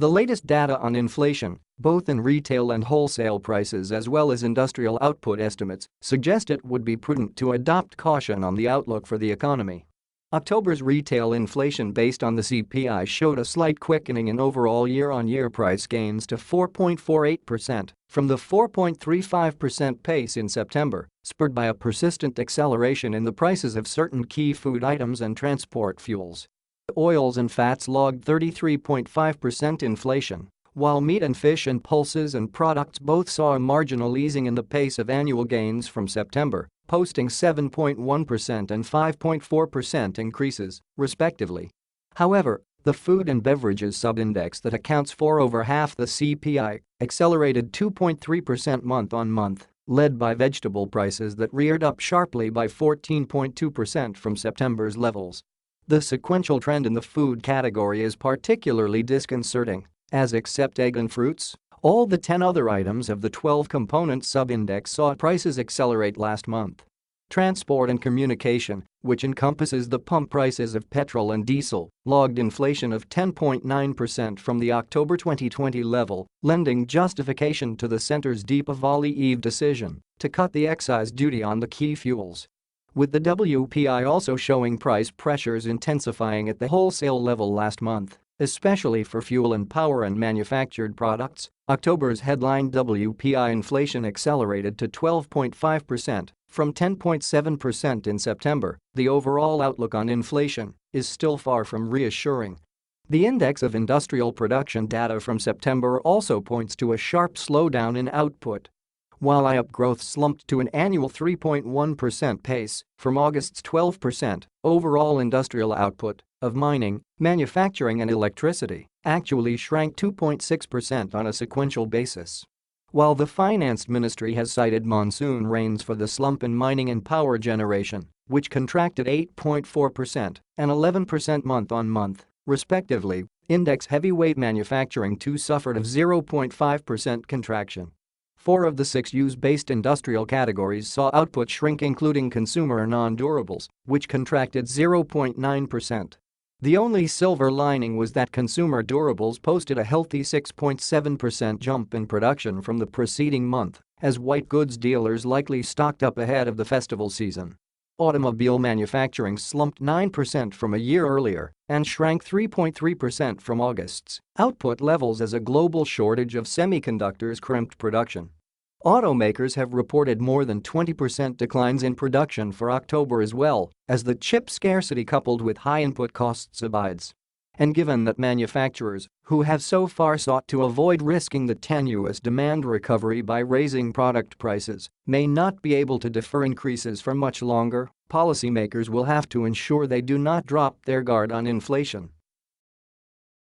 The latest data on inflation, both in retail and wholesale prices as well as industrial output estimates, suggest it would be prudent to adopt caution on the outlook for the economy. October's retail inflation based on the CPI showed a slight quickening in overall year-on-year price gains to 4.48% from the 4.35% pace in September, spurred by a persistent acceleration in the prices of certain key food items and transport fuels. Oils and fats logged 33.5% inflation, while meat and fish and pulses and products both saw a marginal easing in the pace of annual gains from September, posting 7.1% and 5.4% increases, respectively. However, the food and beverages subindex that accounts for over half the CPI accelerated 2.3% month-on-month, led by vegetable prices that reared up sharply by 14.2% from September's levels. The sequential trend in the food category is particularly disconcerting, as except egg and fruits, all the 10 other items of the 12-component subindex saw prices accelerate last month. Transport and communication, which encompasses the pump prices of petrol and diesel, logged inflation of 10.9% from the October 2020 level, lending justification to the centre's Deepavali Eve decision to cut the excise duty on the key fuels. With the WPI also showing price pressures intensifying at the wholesale level last month, especially for fuel and power and manufactured products, October's headline WPI inflation accelerated to 12.5% from 10.7% in September. The overall outlook on inflation is still far from reassuring. The index of industrial production data from September also points to a sharp slowdown in output. While IUP growth slumped to an annual 3.1% pace from August's 12%, overall industrial output of mining, manufacturing and electricity actually shrank 2.6% on a sequential basis. While the Finance Ministry has cited monsoon rains for the slump in mining and power generation, which contracted 8.4% and 11% month-on-month, respectively, index heavyweight manufacturing too suffered a 0.5% contraction. 4 of the 6 use-based industrial categories saw output shrink, including consumer non-durables, which contracted 0.9%. The only silver lining was that consumer durables posted a healthy 6.7% jump in production from the preceding month, as white goods dealers likely stocked up ahead of the festival season. Automobile manufacturing slumped 9% from a year earlier and shrank 3.3% from August's output levels as a global shortage of semiconductors crimped production. Automakers have reported more than 20% declines in production for October as well, as the chip scarcity coupled with high input costs abides. And given that manufacturers, who have so far sought to avoid risking the tenuous demand recovery by raising product prices, may not be able to defer increases for much longer, policymakers will have to ensure they do not drop their guard on inflation.